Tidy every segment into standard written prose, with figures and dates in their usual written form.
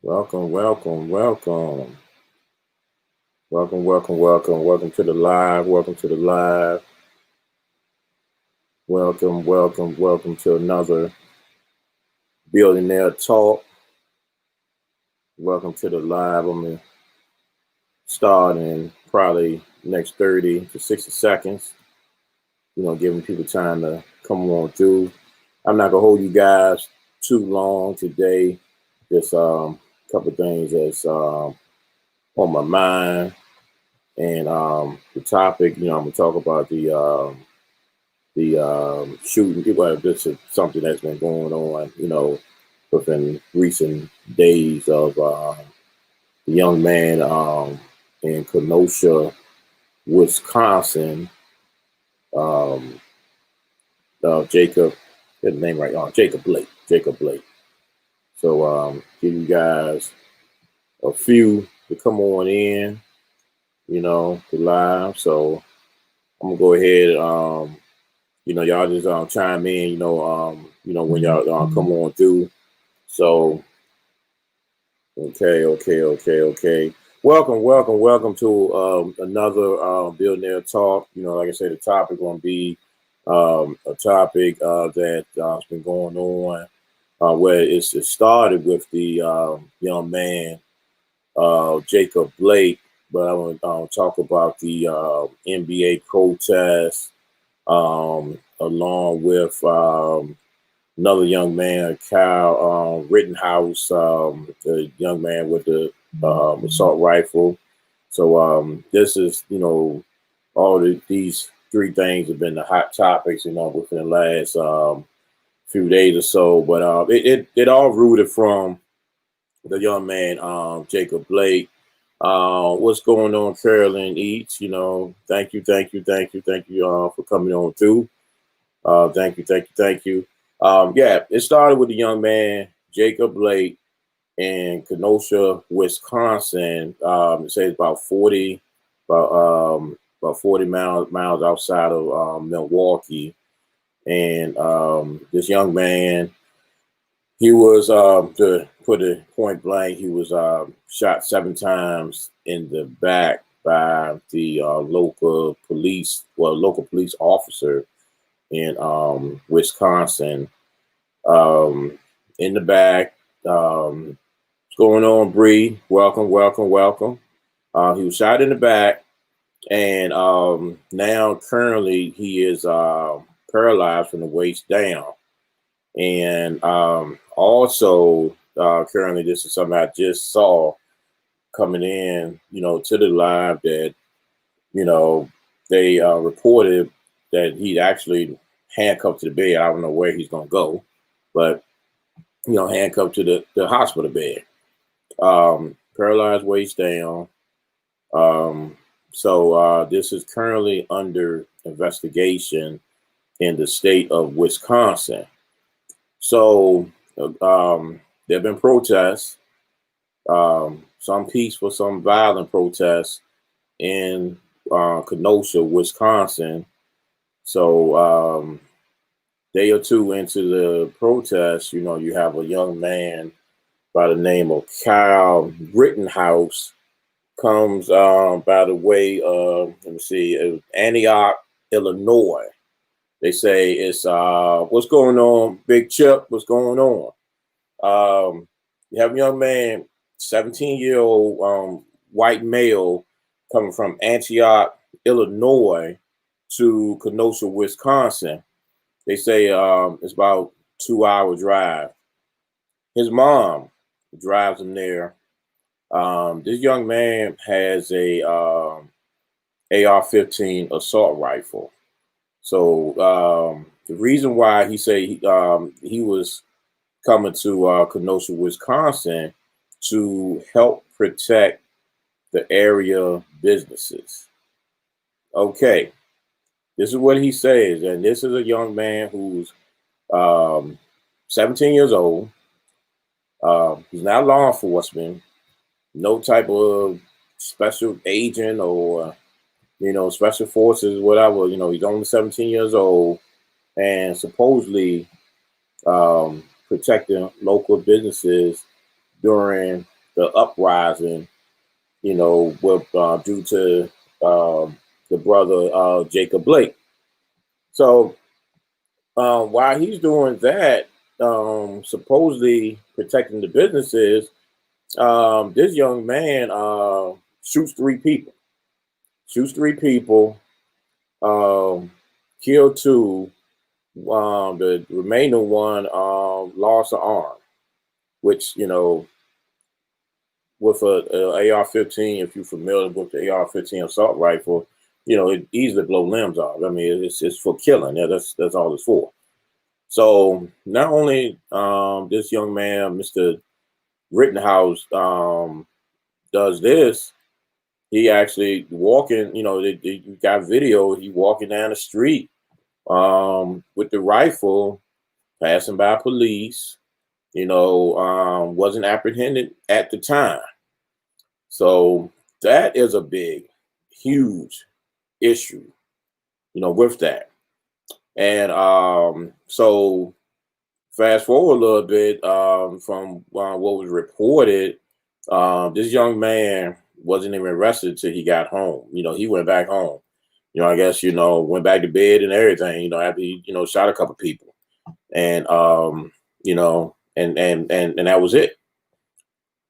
Welcome, welcome, welcome. Welcome to the live. Welcome to the live. Welcome to another Billionaire Talk. Welcome to the live. I'm going to start in probably next 30 to 60 seconds. Giving people time to come on through. I'm not going to hold you guys too long today. Just a couple of things that's on my mind. And the topic, I'm going to talk about the shooting. Well, this is something that's been going on, within recent days of the young man in Kenosha, Wisconsin, um, Jacob, get the name right, Jacob Blake. Jacob Blake. So give you guys a few to come on in, to live. So I'm gonna go ahead. Y'all just chime in. When y'all come on through. So okay. Welcome to another Billionaire Talk. Like I said, the topic gonna be a topic that's been going on, where it started with the young man Jacob Blake, but I want to talk about the NBA protests, along with another young man, Kyle Rittenhouse, the young man with the assault rifle. So this is, these three things have been the hot topics, within the last few days or so. But it all rooted from the young man, Jacob Blake. What's going on, Carolyn Eats? Thank you for coming on through. Thank you. Yeah, it started with the young man, Jacob Blake, in Kenosha, Wisconsin. It says about 40 miles outside of Milwaukee. And this young man, he was, to put it point blank, he was shot 7 times in the back by the local police officer in Wisconsin. In the back, what's going on, Bree? Welcome. He was shot in the back, and now currently he is paralyzed from the waist down. And also, currently, this is something I just saw coming in, to the live that, they reported that he actually handcuffed to the bed. I don't know where he's going to go, but, handcuffed to the hospital bed, paralyzed waist down. So this is currently under investigation in the state of Wisconsin. So there have been protests, some peaceful, some violent protests in Kenosha, Wisconsin. So day or two into the protest, you have a young man by the name of Kyle Rittenhouse comes by the way of, let me see, Antioch, Illinois. They say it's what's going on, Big Chip? What's going on? You have a young man, 17-year-old white male, coming from Antioch, Illinois, to Kenosha, Wisconsin. They say it's about 2 hour drive. His mom drives him there. This young man has a AR-15 assault rifle. So the reason why he say he was coming to Kenosha, Wisconsin, to help protect the area businesses. Okay, this is what he says, and this is a young man who's 17 years old. He's not law enforcement, no type of special agent or special forces, whatever. He's only 17 years old, and supposedly protecting local businesses during the uprising, with due to the brother Jacob Blake. So while he's doing that, supposedly protecting the businesses, this young man shoots three people. Shoots three people, killed two. The remaining one lost an arm, which with a AR-15, if you're familiar with the AR-15 assault rifle, it easily blow limbs off. I mean, it's for killing. Yeah, that's all it's for. So not only this young man, Mr. Rittenhouse, does this, he actually walking. You got video. He walking down the street with the rifle, passing by police. Wasn't apprehended at the time. So that is a big, huge issue, with that. And so fast forward a little bit from what was reported, this young man wasn't even arrested until he got home. He went back home. I guess, went back to bed and everything, after he, shot a couple people. And, and that was it.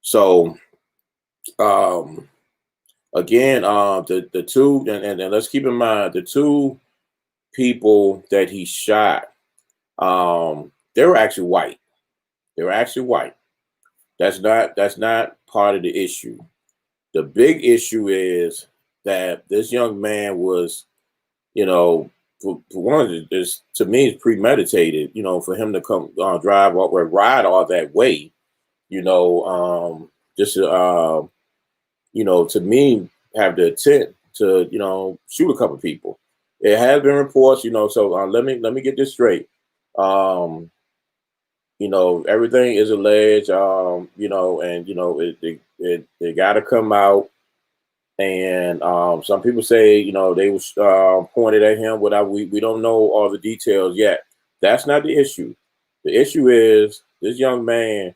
So, again, the two, and let's keep in mind, the two people that he shot, they were actually white. They were actually white. That's not part of the issue. The big issue is that this young man was, for one, this to me is premeditated. For him to come drive or ride all that way, just to me have the intent to shoot a couple people. It has been reports, so let me get this straight. Everything is alleged, and it got to come out. And some people say, they was pointed at him. We don't know all the details yet. That's not the issue. The issue is this young man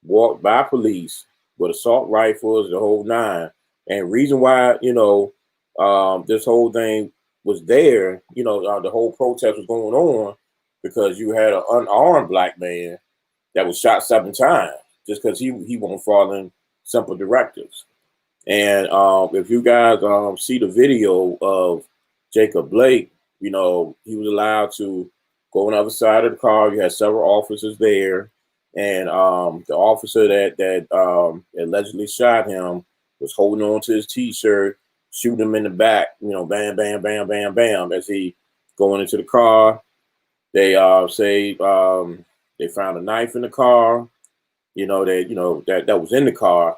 walked by police with assault rifles, the whole nine. And reason why, this whole thing was there, the whole protest was going on because you had an unarmed black man that was shot 7 times just because he won't following simple directives. And if you guys see the video of Jacob Blake, he was allowed to go on the other side of the car. You had several officers there. And the officer that allegedly shot him was holding on to his T-shirt, shooting him in the back, bam, bam, bam, bam, bam, as he going into the car. They say they found a knife in the car, that was in the car.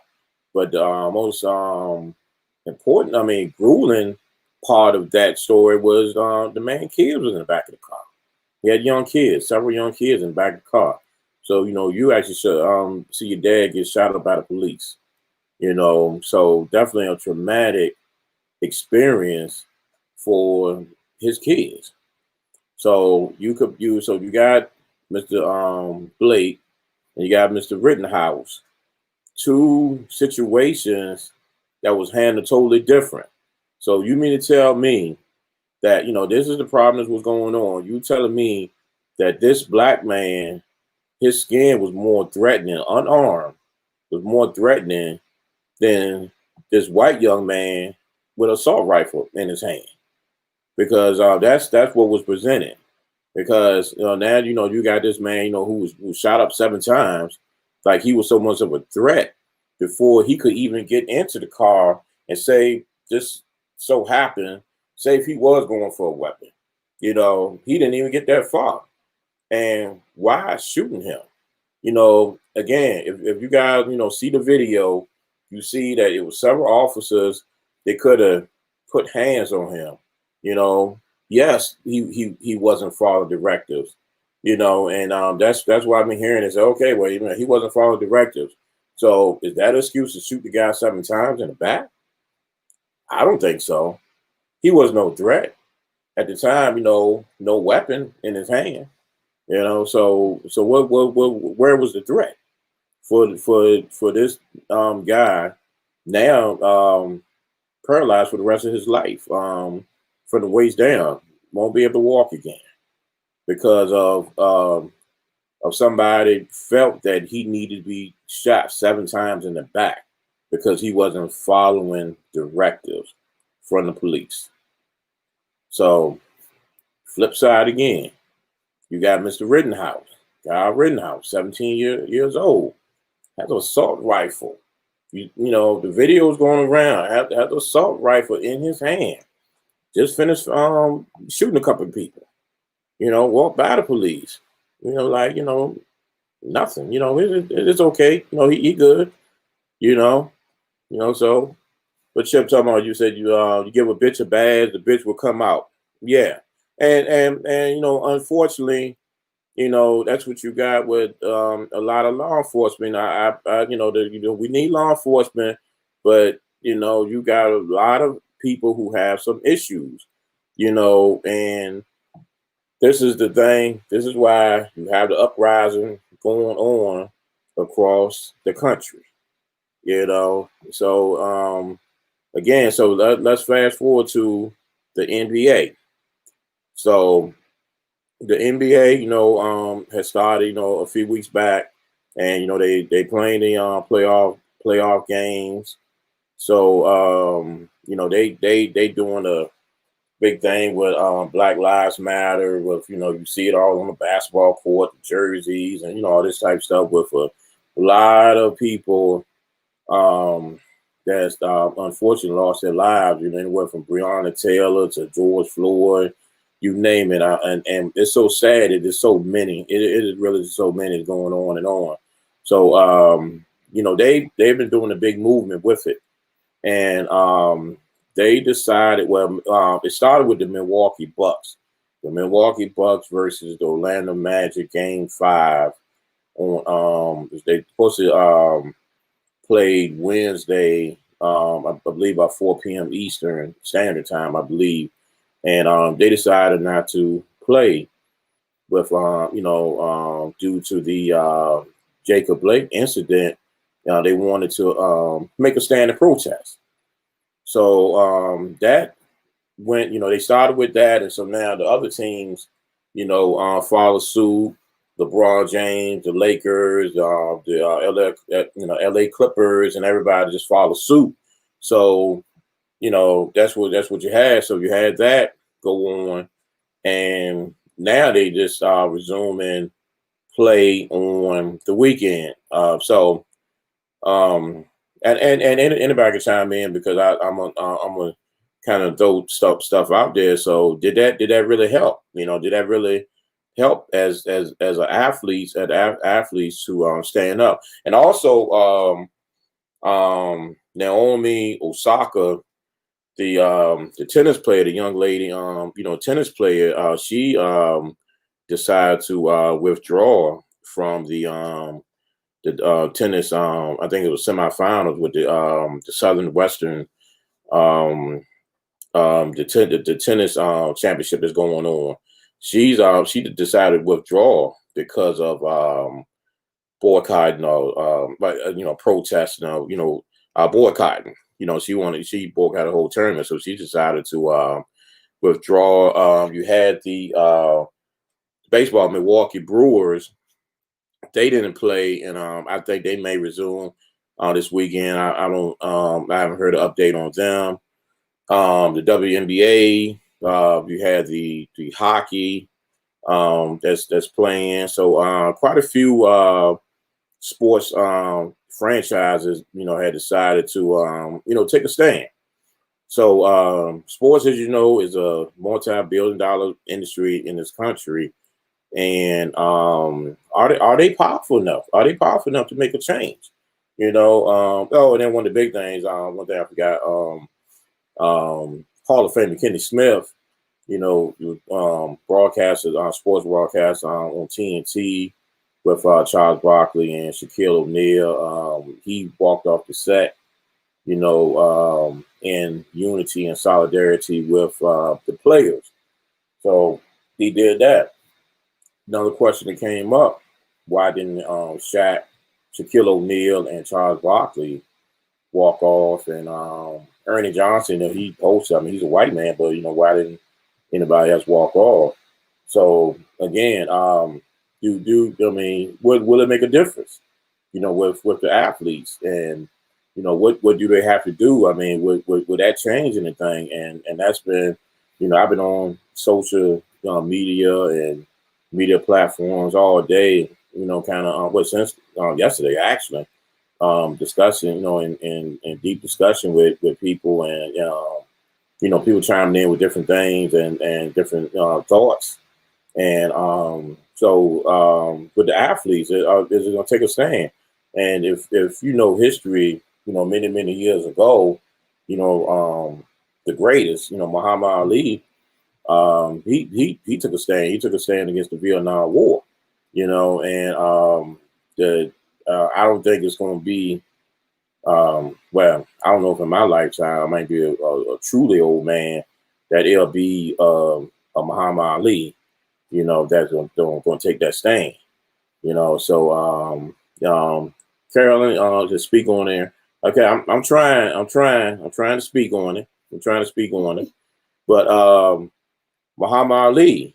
But the most important, grueling part of that story was the man kids was in the back of the car. He had several young kids in the back of the car. So, you actually should see your dad get shot up by the police. So definitely a traumatic experience for his kids. So you got Mr. Blake and you got Mr. Rittenhouse. Two situations that was handled totally different. So you mean to tell me that, this is the problem that's what's going on. You telling me that this black man, his skin was more threatening, unarmed, was more threatening than this white young man with an assault rifle in his hand. Because that's what was presented. Because now you got this man who was shot up 7 times, like he was so much of a threat before he could even get into the car. And say this so happened, say if he was going for a weapon, he didn't even get that far. And why shooting him? Again, if you guys see the video, you see that it was several officers. They could have put hands on him. Yes, he wasn't following directives, and that's why I've been hearing is okay, well, he wasn't following directives. So is that an excuse to shoot the guy 7 times in the back? I don't think so. He was no threat at the time. No weapon in his hand. So where was the threat? for this guy now paralyzed for the rest of his life from the waist down, won't be able to walk again because of somebody felt that he needed to be shot 7 times in the back because he wasn't following directives from the police. So, flip side again, you got Mr. Rittenhouse, Kyle Rittenhouse, 17 years old, has an assault rifle. You know, the video's going around, had the assault rifle in his hand. Just finished shooting a couple of people. You know, walked by the police. You know, like, you know, nothing. You know, it's okay. You know, he good. You know, so what Chip talking about? You said you give a bitch a badge, the bitch will come out. Yeah, and you know, unfortunately, you know that's what you got with a lot of law enforcement. You know, we need law enforcement, but you know, you got a lot of people who have some issues. You know, and this is the thing. This is why you have the uprising going on across the country. You know, so again, so let's fast forward to the NBA. So the NBA, you know, has started, you know, a few weeks back, and you know they playing the playoff games. So you know they doing a big thing with Black Lives Matter. With you know you see it all on the basketball court, the jerseys, and you know all this type of stuff. With a lot of people that's unfortunately lost their lives. You know, anywhere from Breonna Taylor to George Floyd, you name it. And it's so sad. It is so many. It is really so many going on and on. So you know, they've been doing a big movement with it, and they decided. Well, it started with the Milwaukee Bucks. The Milwaukee Bucks versus the Orlando Magic Game 5 on they supposed to played Wednesday, I believe by 4 p.m. Eastern Standard Time, I believe, and they decided not to play with, you know, due to the Jacob Blake incident. They wanted to make a stand in protest. So that went, you know, they started with that, and so now the other teams, you know, follow suit. LeBron James, the Lakers, the LA Clippers, and everybody just follow suit. So you know that's what you had. So you had that go on, and now they just resuming play on the weekend. So and anybody can chime in because I'm a kind of throw stuff out there. So did that really help? You know, did that really help as an athletes to stand up? And also Naomi Osaka, the tennis player, the young lady, you know, tennis player, she decided to withdraw from the tennis. I think it was semifinals with the Southern Western the tennis championship that's going on. She decided to withdraw because of boycotting, you know, protesting, you know, boycotting. You know, she boycotted the whole tournament, so she decided to withdraw. You had the baseball Milwaukee Brewers. They didn't play, and I think they may resume this weekend. I don't. I haven't heard an update on them. The WNBA. You had the hockey that's playing. So quite a few sports franchises, you know, had decided to you know take a stand. So sports, as you know, is a multi-billion-dollar industry in this country. And are they powerful enough? Are they powerful enough to make a change? You know. Oh, and then one of the big things. One thing I forgot. Hall of Famer Kenny Smith. You know, broadcasters on sports broadcasts on TNT with Charles Barkley and Shaquille O'Neal. He walked off the set, you know, in unity and solidarity with the players. So he did that. Another question that came up: why didn't Shaq Shaquille O'Neal and Charles Barkley walk off, and Ernie Johnson, he posted. I mean, he's a white man, but why didn't anybody else walk off? So again, I mean, will it make a difference? With the athletes, and what do they have to do? I mean, would that change anything? And that's been, I've been on social media and media platforms all day, kind of since yesterday actually, discussing, in deep discussion with people, and people chiming in with different things and different thoughts. And with the athletes, is it going to take a stand? And if history, many years ago, the greatest, Muhammad Ali, he took a stand. He took a stand against the Vietnam War, and the I don't think it's going to be. Well, I don't know if in my lifetime I might be a truly old man that it'll be a Muhammad Ali, that's going to take that stand, So, Carolyn, to speak on there. Okay, I'm trying to speak on it. I'm trying to speak on it, but Muhammad Ali,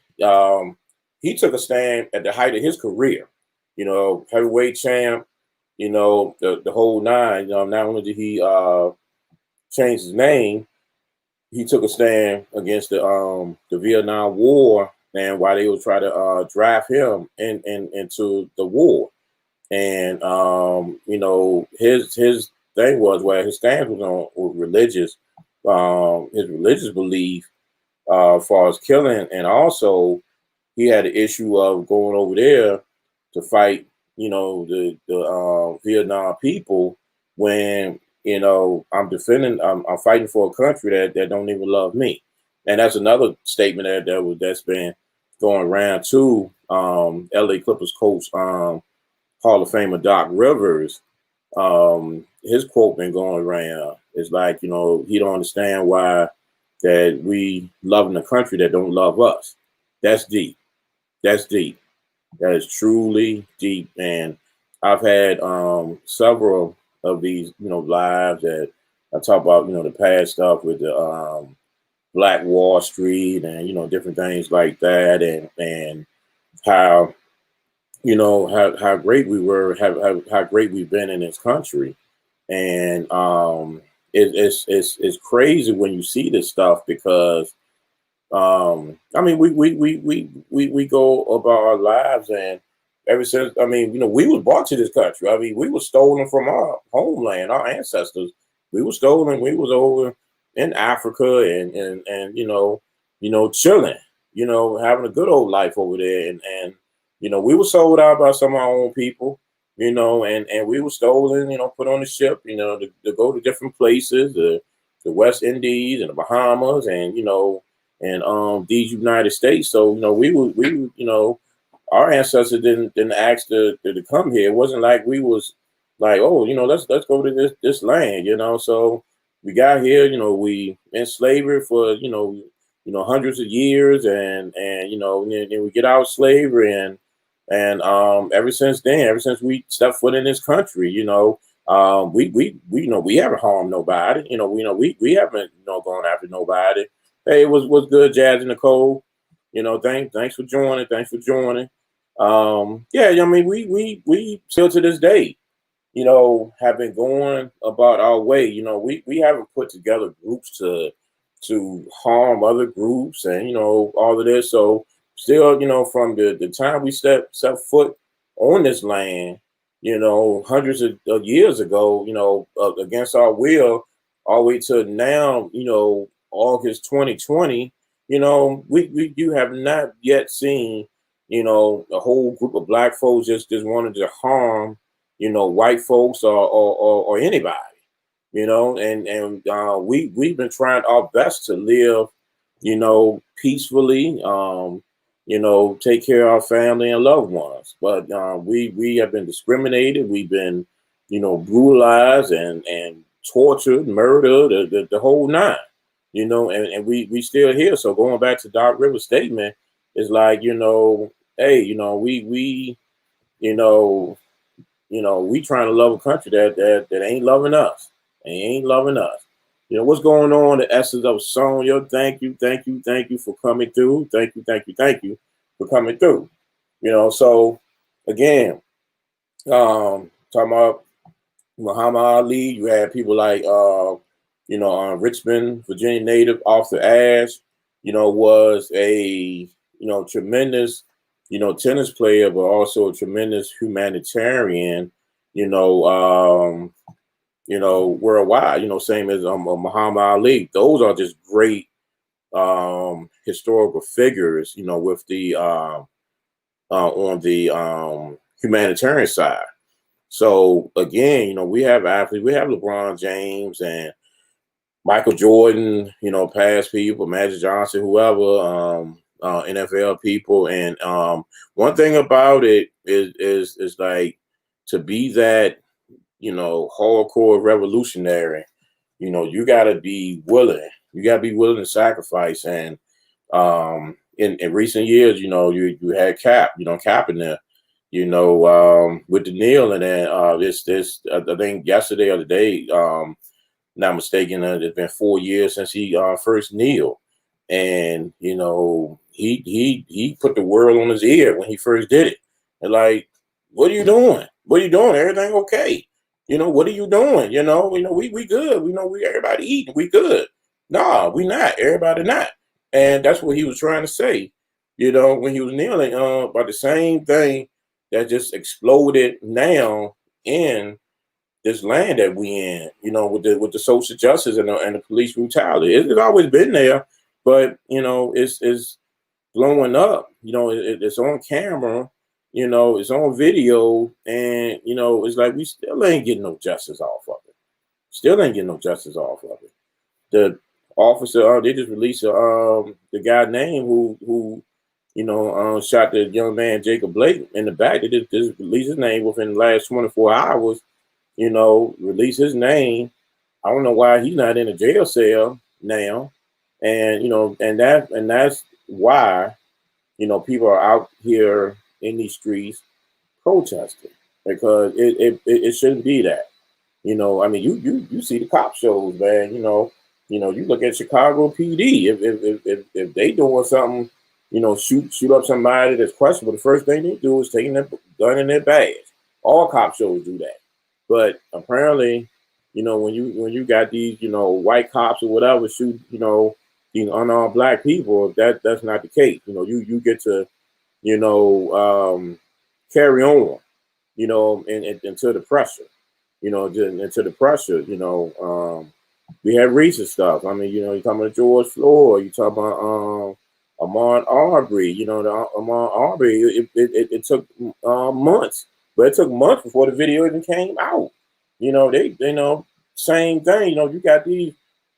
he took a stand at the height of his career, heavyweight champ, the whole nine. Not only did he change his name, he took a stand against the Vietnam War, and while they would try to draft him into the war. And his thing was, well, his stance was on religious, his religious belief as far as killing, and also he had the issue of going over there to fight, the Vietnam people, when I'm fighting for a country that don't even love me. And that's another statement that's been going around too. LA Clippers coach, Hall of Famer Doc Rivers, his quote been going around. It's like, he don't understand why that we loving a country that don't love us. That's deep. That's deep. That is truly deep. And I've had several of these, lives that I talk about, the past stuff with the Black Wall Street and, different things like that, and how, how great we were, how great we've been in this country. And it's crazy when you see this stuff, because I mean, we go about our lives, and ever since, I mean, we was brought to this country. I mean, we were stolen from our homeland, our ancestors. We were stolen. We was over in Africa, and chilling, having a good old life over there, and we were sold out by some of our own people, and we were stolen, put on the ship, to go to different places, the West Indies and the Bahamas, and and these United States. So our ancestors didn't ask to come here. It wasn't like we was like, oh, let's go to this land, So we got here, we in slavery for hundreds of years, and then we get out of slavery, and ever since then, ever since we stepped foot in this country, we haven't harmed nobody. We haven't gone after nobody. Hey, it was good, Jazz and Nicole. Thanks for joining. Thanks for joining. Yeah, I mean, we still to this day, have been going about our way. We haven't put together groups to harm other groups, and all of this. So still, from the time we set foot on this land, hundreds of years ago, against our will, all the way to now, August 2020, we you have not yet seen, a whole group of black folks just wanted to harm, white folks or anybody, and we've been trying our best to live, peacefully, take care of our family and loved ones. But we have been discriminated. We've been, brutalized and tortured, murdered, the whole nine, and we still here. So going back to Doc Rivers' statement, it's like, hey, we we trying to love a country that ain't loving us. They ain't loving us. What's going on? The essence of a song. Yo, thank you, thank you, thank you for coming through. Thank you, thank you, thank you for coming through. So again, talking about Muhammad Ali, you had people like Richmond, Virginia native Arthur Ashe, was a tremendous tennis player, but also a tremendous humanitarian, worldwide, same as Muhammad Ali. Those are just great historical figures, with the on the humanitarian side. So again, we have athletes, we have LeBron James and Michael Jordan, past people, Magic Johnson, whoever, NFL people. And one thing about it is like to be that, hardcore revolutionary, you gotta be willing. You gotta be willing to sacrifice. And in recent years, you had Cap in there, with the kneel, and then this I think yesterday or the day, not mistaken, it's been 4 years since he first kneeled, and he put the world on his ear when he first did it. And like, what are you doing? What are you doing? Everything okay? What are you doing? We good. We everybody eating. We good. Nah, we not. Everybody not. And that's what he was trying to say. When he was kneeling, about the same thing that just exploded now in this land that we in, with the social justice and the police brutality. It's always been there, but it's blowing up. It's on camera. It's on video, and it's like we still ain't getting no justice off of it. Still ain't getting no justice off of it. The officer, they just released the guy name who shot the young man Jacob Blake in the back. They just released his name within the last 24 hours. Release his name. I don't know why he's not in a jail cell now. And that's why, people are out here in these streets protesting, because it shouldn't be that. I mean, you see the cop shows, man. You look at Chicago PD. If they doing something, shoot up somebody that's questionable, the first thing they do is taking their gun in their badge. All cop shows do that. But apparently, when you got these, white cops or whatever shoot, these unarmed black people, that's not the case. You get to, carry on, and into the pressure, into the pressure, we had recent stuff. I mean, you're talking about George Floyd, you talking about Ahmaud Arbery, the Ahmaud Arbery, it took months. But it took months before the video even came out. They same thing. You got these,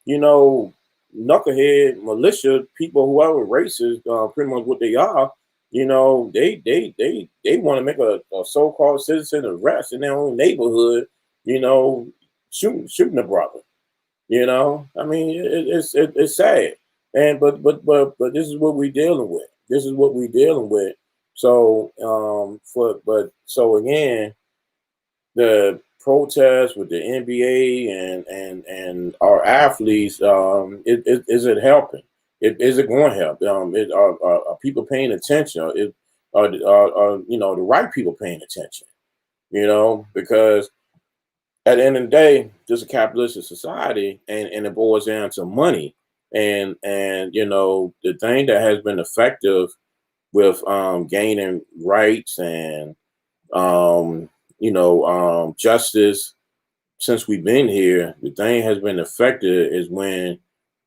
knucklehead militia people, whoever racist, pretty much what they are. They want to make a so-called citizen arrest in their own neighborhood. Shooting a brother. I mean, it's sad. And but this is what we're dealing with. This is what we're dealing with. So so again, the protests with the NBA and our athletes, is it helping? Is it going to help? Are people paying attention? Are the right people paying attention? Because at the end of the day, this is a capitalistic society, and it boils down to money. And the thing that has been effective with gaining rights and justice since we've been here, the thing has been effective is when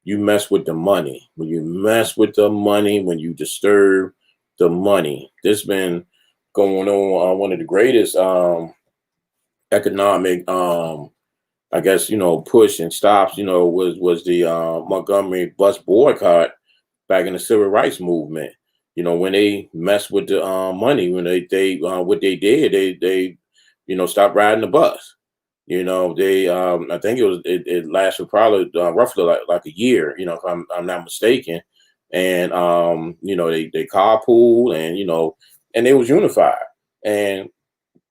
you mess with the money. When you mess with the money, when you disturb the money. This has been going on one of the greatest economic I guess, push and stops, was the Montgomery bus boycott back in the civil rights movement. When they messed with the money, when they what they did, they stopped riding the bus. They I think it lasted probably roughly like a year, if I'm not mistaken. And they carpooled, and and they was unified, and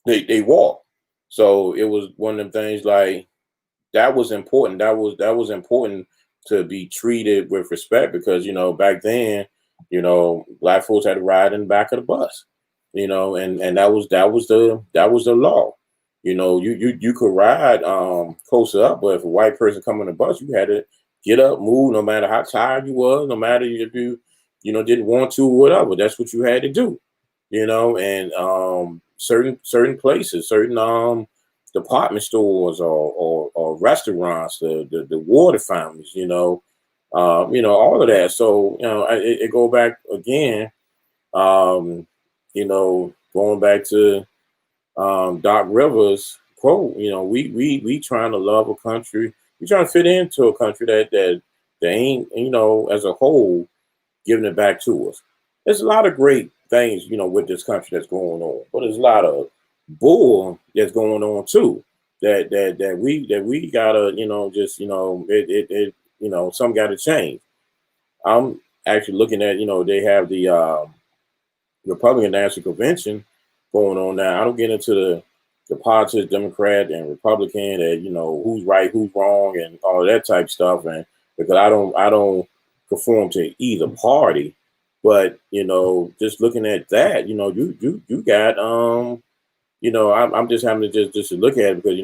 they walked. So it was one of them things like that was important. That was important to be treated with respect because back then, black folks had to ride in the back of the bus, and that was the law. You could ride closer up, but if a white person come on the bus, you had to get up, move, no matter how tired you was, no matter if you didn't want to or whatever. That's what you had to do. And certain places, certain department stores or restaurants, the water fountains, all of that. So it go back again, going back to Doc Rivers quote. We trying to love a country, we trying to fit into a country that ain't as a whole giving it back to us. There's a lot of great things, with this country that's going on, but there's a lot of bull that's going on too. That we gotta, just some gotta change. I'm actually looking at, they have the Republican National Convention going on now. I don't get into the politics, Democrat and Republican, and who's right, who's wrong, and all of that type stuff. And because I don't conform to either party, but just looking at that, you got I'm just having to just to look at it because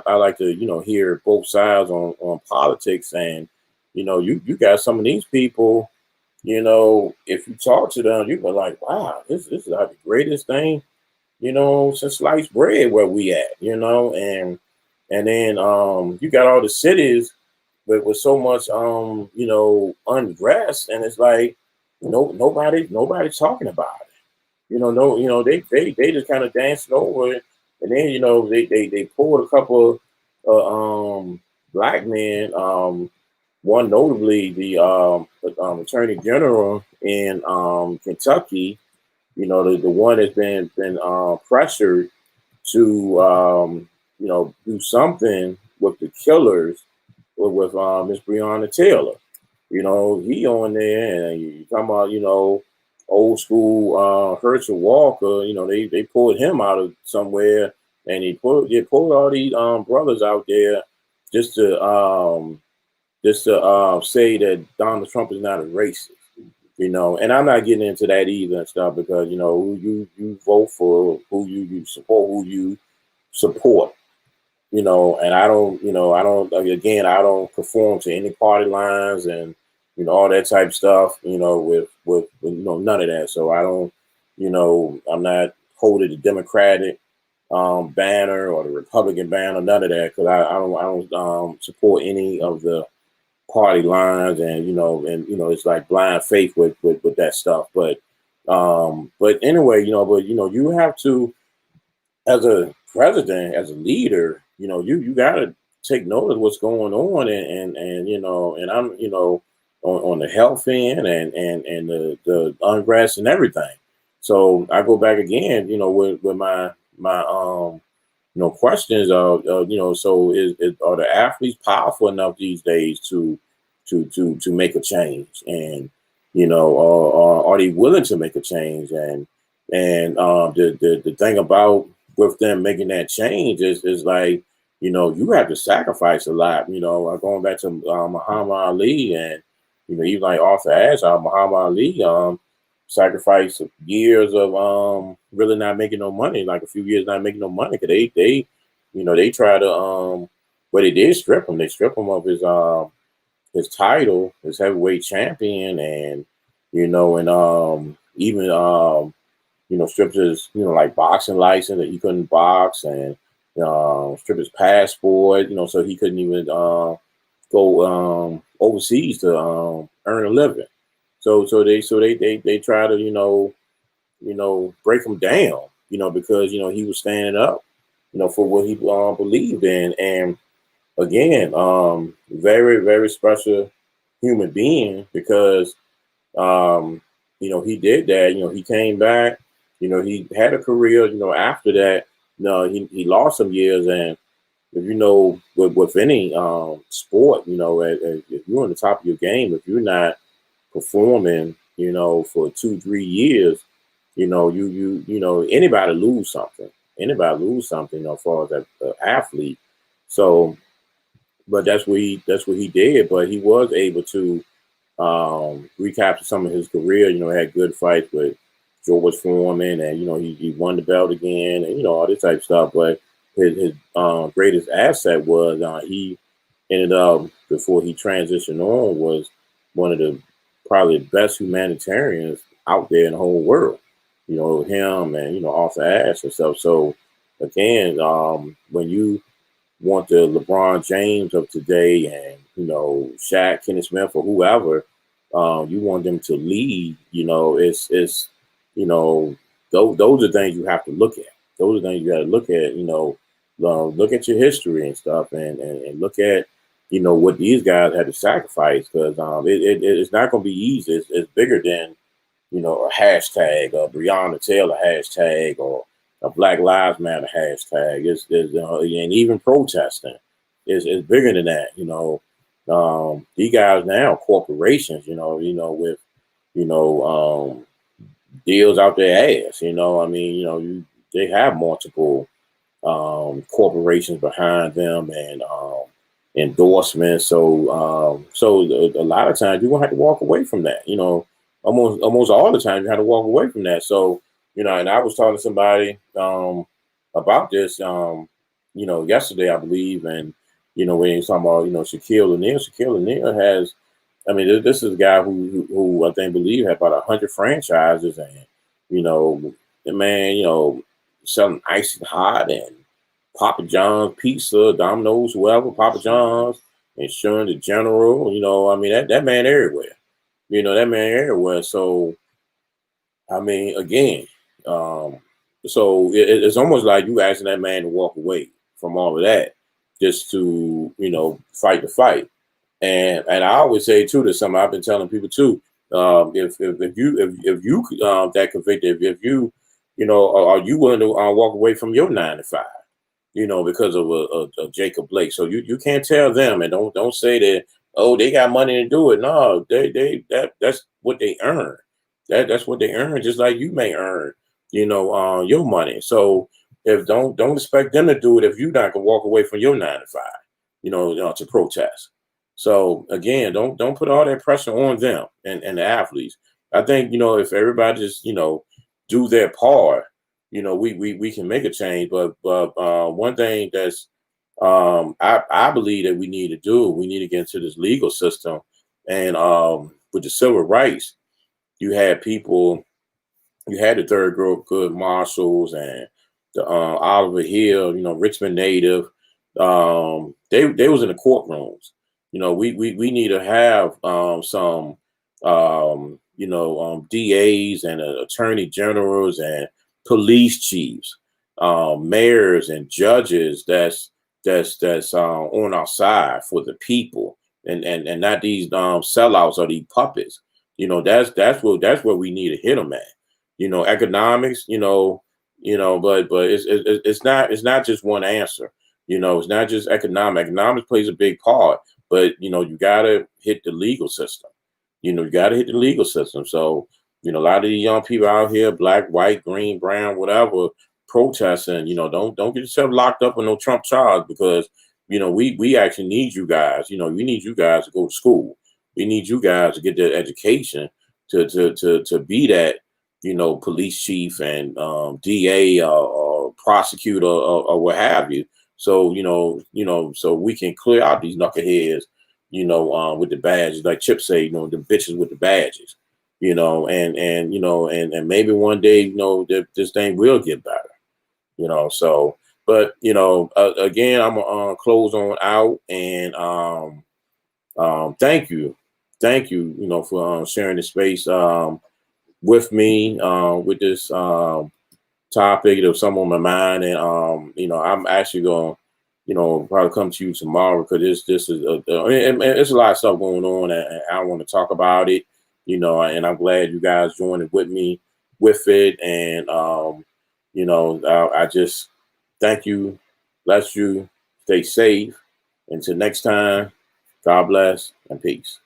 I like to hear both sides on politics, and you got some of these people, if you talk to them, you go like, wow, this is like the greatest thing, since sliced bread where we at, and then you got all the cities with so much unrest, and it's like nobody talking about it. No, they just kind of dancing over it, and then they pulled a couple black men, one notably the attorney general in Kentucky, the one that's been pressured to do something with the killers with Miss Breonna Taylor. He on there, and you talking about old school Herschel Walker. They pulled him out of somewhere, and they pulled all these brothers out there just to say that Donald Trump is not a racist. And I'm not getting into that either and stuff because you vote for who you support, who you support. And I don't again, I don't conform to any party lines and all that type of stuff. With none of that. So I don't, I'm not holding the Democratic banner or the Republican banner, none of that, because I don't support any of the party lines, and it's like blind faith with that stuff. But anyway, you have to, as a president, as a leader, you got to take note of what's going on, and I'm on the health end and the unrest and everything. So I go back again, with my questions of so are the athletes powerful enough these days to make a change, and are they willing to make a change, and the thing about with them making that change is like you have to sacrifice a lot. Going back to Muhammad Ali, and even like Arthur Ashe, Muhammad Ali sacrificed years of really not making no money, like a few years not making no money, because they try to well, they did strip him. They strip him of his title, his heavyweight champion, and and even stripped his like boxing license, that he couldn't box, and stripped his passport, so he couldn't even go overseas to earn a living. So they try to break him down, because he was standing up, for what he believed in, and again, very very special human being, because he did that. He came back. He had a career. After that, he lost some years, and if with any sport, if you're on the top of your game, if you're not performing, for 2-3 years, anybody lose something. anybody lose something, as far as an athlete. So, but that's what he did. But he was able to recapture some of his career. Had good fights with George Foreman, and he won the belt again, and all this type of stuff. But his greatest asset was he ended up, before he transitioned on, was one of the probably the best humanitarians out there in the whole world. Him and Arthur Ashe and stuff. So again, when you want the LeBron James of today, and Shaq, Kenny Smith, or whoever, you want them to lead. It's those are things you have to look at. Those are things you got to look at. Look at your history and stuff, and look at what these guys had to sacrifice, because it's not going to be easy. It's bigger than a hashtag, a Breonna Taylor hashtag, or a Black Lives Matter hashtag. And even protesting is bigger than that. These guys now corporations. With deals out their ass. They have multiple corporations behind them, and endorsements. So a lot of times you're gonna have to walk away from that. Almost all the time you have to walk away from that. So and I was talking to somebody about this yesterday, I believe, and when you're talking about Shaquille O'Neal has. I mean, this is a guy who I think believe had about 100 franchises, and the man, selling ice and hot, and Papa John's pizza, Domino's, whoever, Papa John's, insurance, the general. I mean, that man everywhere. That man everywhere. So I mean, again, so it's almost like you asking that man to walk away from all of that just to fight the fight. And I always say too, to something I've been telling people too, if you that convicted, if are you willing to walk away from your 9 to 5, because of a Jacob Blake? So you can't tell them, and don't say that, oh, they got money to do it. No, that's what they earn. That's what they earn, just like you may earn, your money. So if don't expect them to do it if you not gonna walk away from your 9 to 5, to protest. So again, don't put all that pressure on them and the athletes. I think if everybody just do their part, we can make a change. But one thing that's I believe that we need to do, we need to get into this legal system, and with the civil rights, you had people. You had the third good marshals, and the Oliver Hill, Richmond native. They was in the courtrooms. We need to have some DAs and attorney generals and police chiefs, mayors and judges that's on our side for the people, and not these sellouts or these puppets. That's where we need to hit them at. Economics. But it's not just one answer. It's not just economic. Economics plays a big part, but you gotta hit the legal system. You gotta hit the legal system. So a lot of the young people out here, black, white, green, brown, whatever, protesting. Don't get yourself locked up on no Trump charge, because we actually need you guys. We need you guys to go to school. We need you guys to get the education to be that police chief and DA or prosecutor or what have you. So so we can clear out these knuckleheads, with the badges, like Chip say, the bitches with the badges, and maybe one day, this thing will get better, So, but again, I'm gonna close on out, and thank you, for sharing the space with me with this topic. There was something on my mind, and I'm actually going to probably come to you tomorrow, because this is and it's a lot of stuff going on, and I want to talk about it, and I'm glad you guys joined with me with it, and I just thank you, bless you, stay safe. Until next time, God bless and peace.